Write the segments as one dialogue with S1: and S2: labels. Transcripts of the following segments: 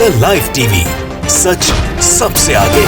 S1: The live TV, सच सबसे आगे।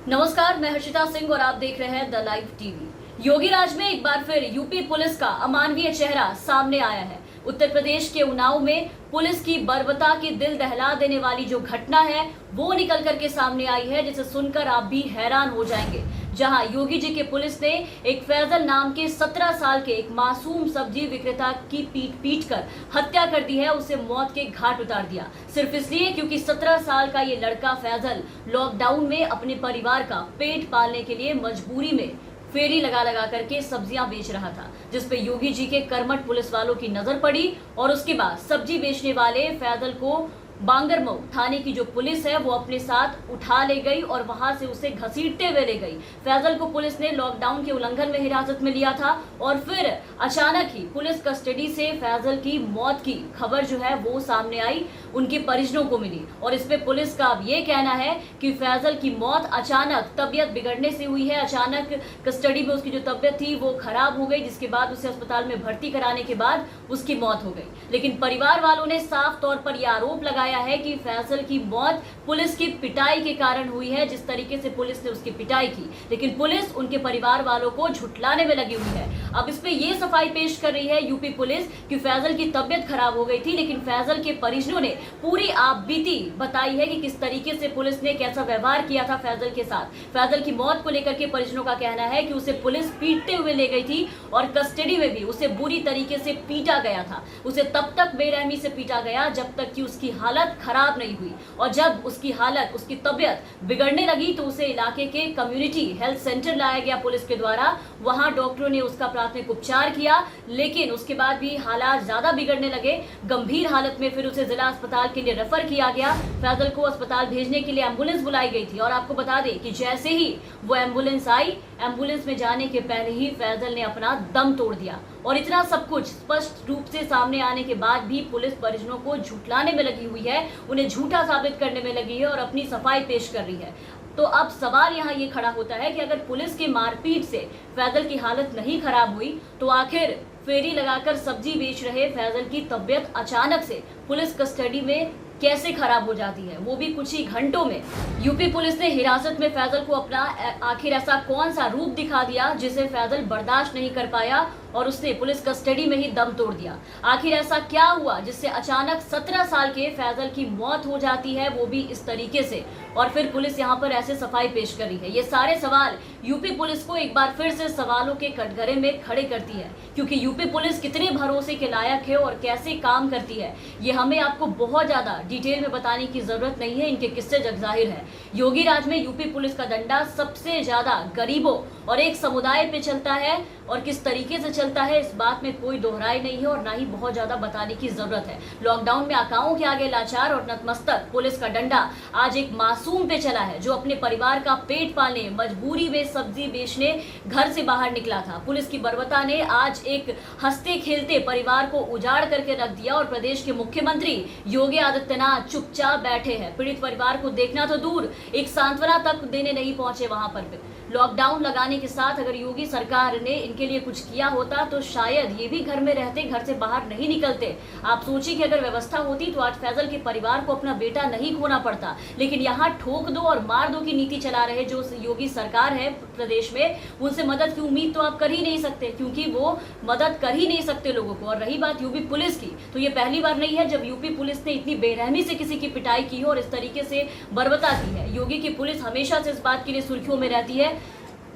S2: नमस्कार, मैं हर्षिता सिंह और आप देख रहे हैं द लाइव टीवी। योगी राज में एक बार फिर यूपी पुलिस का अमानवीय चेहरा सामने आया है। उत्तर प्रदेश के उन्नाव में पुलिस की बर्बरता की दिल दहला देने वाली जो घटना है वो निकल करके सामने आई है, जिसे सुनकर आप भी हैरान हो जाएंगे। जहां योगी जी के पुलिस ने एक फैजल नाम के 17 साल के एक मासूम सब्जी विक्रेता की पीट कर हत्या कर दी है, उसे मौत के घाट उतार दिया, सिर्फ इसलिए क्योंकि 17 साल का ये लड़का फैजल लॉकडाउन में अपने परिवार का पेट पालने के लिए मजबूरी में फेरी लगा लगा करके सब्जियां बेच रहा था, जिसपे योगी जी के कर्मठ पुलिस वालों की नजर पड़ी और उसके बाद सब्जी बेचने वाले फैजल को बांगरमऊ थाने की जो पुलिस है वो अपने साथ उठा ले गई और वहां से उसे घसीटते हुए ले गई। फैजल को पुलिस ने लॉकडाउन के उल्लंघन में हिरासत में लिया था और फिर अचानक ही पुलिस कस्टडी से फैजल की मौत की खबर जो है वो सामने आई, उनके परिजनों को मिली। और इस पे पुलिस का अब ये कहना है कि फैजल की मौत अचानक तबियत बिगड़ने से हुई है। अचानक कस्टडी में उसकी जो तबियत थी वो खराब हो गई, जिसके बाद उसे अस्पताल में भर्ती कराने के बाद उसकी मौत हो गई। लेकिन परिवार वालों ने साफ तौर पर यह आरोप लगाया है कि फैजल की मौत पुलिस की पिटाई के कारण हुई है, जिस तरीके से पुलिस ने उसकी पिटाई की। लेकिन पुलिस उनके परिवार वालों को झुठलाने में लगी हुई है। अब इस पे ये सफाई पेश कर रही है यूपी पुलिस कि फैजल की तबियत खराब हो गई थी, लेकिन फैजल के परिजनों ने पूरी आपबीती बताई है कि किस तरीके से पुलिस ने कैसा व्यवहार किया था फैजल के साथ। फैजल की मौत को लेकर के परिजनों का कहना है कि उसे पुलिस पीटते हुए ले गई थी और कस्टडी में भी उसे बुरी तरीके से पीटा गया था। उसे तब तक बेरहमी से पीटा गया जब तक कि उसकी हालत खराब नहीं हुई, और जब उसकी हालत, उसकी तबियत बिगड़ने लगी तो उसे इलाके के कम्युनिटी हेल्थ सेंटर लाया गया पुलिस के द्वारा। वहां डॉक्टरों ने उसका प्राथमिक उपचार किया, लेकिन उसके बाद भी हालात ज्यादा बिगड़ने लगे। गंभीर हालत में फिर उसे जिला अस्पताल के लिए रेफर किया गया। फैजल को अस्पताल भेजने के लिए एम्बुलेंस बुलाई गई थी और आपको बता दें कि जैसे ही वो एम्बुलेंस आई, एम्बुलेंस में जाने के पहले ही फैजल ने अपना दम तोड़ दिया। और इतना सब कुछ स्पष्ट रूप से सामने आने के बाद भी पुलिस परिजनों को झुठलाने में लगी हुई है, उन्हें झूठा साबित करने में लगी है और अपनी सफाई पेश कर रही है। तो अब सवाल यहाँ ये खड़ा होता है कि अगर पुलिस की मारपीट से फैजल की हालत नहीं खराब हुई तो आखिर फेरी लगाकर सब्जी बेच रहे फैजल की तबियत अचानक से पुलिस कस्टडी में कैसे खराब हो जाती है, वो भी कुछ ही घंटों में। यूपी पुलिस ने हिरासत में फैजल को अपना आखिर ऐसा कौन सा रूप दिखा दिया जिसे फैजल बर्दाश्त नहीं कर पाया और उसने पुलिस कस्टडी में ही दम तोड़ दिया। आखिर ऐसा क्या हुआ जिससे अचानक 17 साल के फैजल की मौत हो जाती है, वो भी इस तरीके से, और फिर पुलिस यहाँ पर ऐसे सफाई पेश कर रही है। ये सारे सवाल यूपी पुलिस को एक बार फिर से सवालों के कटघरे में खड़े करती है, क्योंकि यूपी पुलिस कितने भरोसे के लायक है और कैसे काम करती है ये हमें आपको बहुत ज्यादा डिटेल में बताने की जरूरत नहीं है, इनके किस्से जगजाहिर है। योगी राज में यूपी पुलिस का डंडा सबसे ज्यादा गरीबों और एक समुदाय पे चलता है, और किस तरीके से चलता है इस बात में कोई दोहराई नहीं है और ना ही बहुत ज्यादा बताने की जरूरत है। लॉकडाउन में आकाओं के आगे लाचार और नतमस्तक पुलिस का डंडा आज एक मासूम पे चला है जो अपने परिवार का पेट पालने, मजबूरी में सब्जी बेचने घर से बाहर निकला था। पुलिस की बर्बरता ने आज एक हंसते खेलते परिवार को उजाड़ करके रख दिया और प्रदेश के मुख्यमंत्री योगी आदित्यनाथ चुपचाप बैठे हैं। पीड़ित परिवार को देखना तो दूर, एक सांत्वना तक देने नहीं पहुंचे वहां पर। लॉकडाउन लगाने के साथ अगर योगी सरकार ने इनके लिए कुछ किया होता तो शायद ये भी घर में रहते, घर से बाहर नहीं निकलते। आप सोचिए कि अगर व्यवस्था होती तो आज फैजल के परिवार को अपना बेटा नहीं खोना पड़ता, लेकिन यहाँ ठोक दो और मार दो की नीति चला रहे जो योगी सरकार है प्रदेश में, उनसे मदद की उम्मीद तो आप कर ही नहीं सकते, क्योंकि वो मदद कर ही नहीं सकते लोगों को। और रही बात यूपी पुलिस की, तो ये पहली बार नहीं है जब यूपी पुलिस ने इतनी बेरहमी से किसी की पिटाई की हो और इस तरीके से बर्बरता की है। योगी की पुलिस हमेशा से इस बात के लिए सुर्खियों में रहती है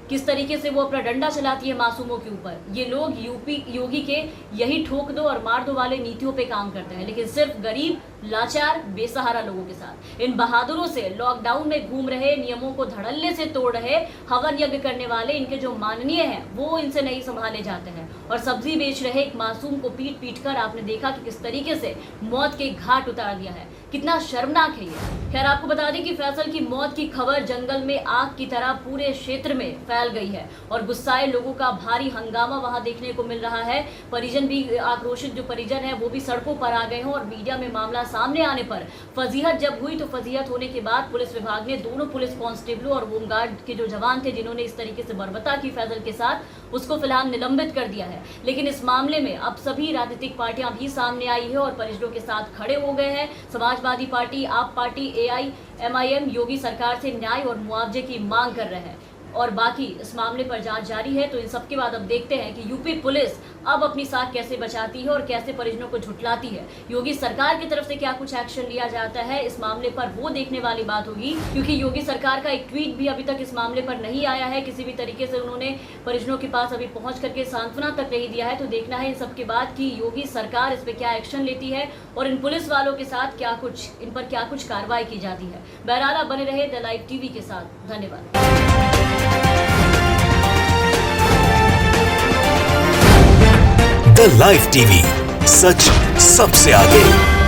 S2: किस तरीके से वो अपना डंडा चलाती है मासूमों के ऊपर। ये लोग योगी के यही ठोक दो और मार दो वाले नीतियों पे काम करते हैं, लेकिन सिर्फ गरीब, लाचार, बेसहारा लोगों के साथ। इन बहादुरों से, लॉकडाउन में घूम रहे, नियमों को धड़ल्ले से तोड़ रहे, हवन यज्ञ करने वाले, इनके जो माननीय हैं वो इनसे नहीं संभाले जाते हैं। और सब्जी बेच रहे एक मासूम को पीट पीट कर आपने देखा कि किस तरीके से मौत के घाट उतार दिया है। कितना शर्मनाक है ये। खैर आपको बता दें कि फैजल की मौत की खबर जंगल में आग की तरह पूरे क्षेत्र में फैल गई है और गुस्साए लोगों का भारी हंगामा वहां देखने को मिल रहा है। परिजन भी आक्रोशित, जो परिजन है वो भी सड़कों पर आ गए हैं और मीडिया में मामला सामने आने पर फजीहत जब हुई तो फजीहत होने के बाद पुलिस विभाग ने दोनों पुलिस कांस्टेबलों और होमगार्ड के जो जवान थे जिन्होंने इस तरीके से बर्बरता की फैजल के साथ, उसको फिलहाल निलंबित कर दिया है। लेकिन इस मामले में अब सभी राजनीतिक पार्टियां भी सामने आई है और परिजनों के साथ खड़े हो गए हैं। समाजवादी पार्टी, आप पार्टी, AIMIM योगी सरकार से न्याय और मुआवजे की मांग कर रहे हैं और बाकी इस मामले पर जांच जारी है। तो इन सब के बाद अब देखते हैं कि यूपी पुलिस अब अपनी साख कैसे बचाती है और कैसे परिजनों को झुठलाती है। योगी सरकार की तरफ से क्या कुछ एक्शन लिया जाता है इस मामले पर, वो देखने वाली बात होगी, क्योंकि योगी सरकार का एक ट्वीट भी अभी तक इस मामले पर नहीं आया है। किसी भी तरीके से उन्होंने परिजनों के पास अभी पहुंच करके सांत्वना तक नहीं दिया है। तो देखना है इन सब के बाद कि योगी सरकार इस पर क्या एक्शन लेती है और इन पुलिस वालों के साथ इन पर क्या कुछ कार्रवाई की जाती है। बहरहाल आप बने रहे द लाइव टीवी के साथ। धन्यवाद।
S1: द लाइव टीवी, सच सबसे आगे।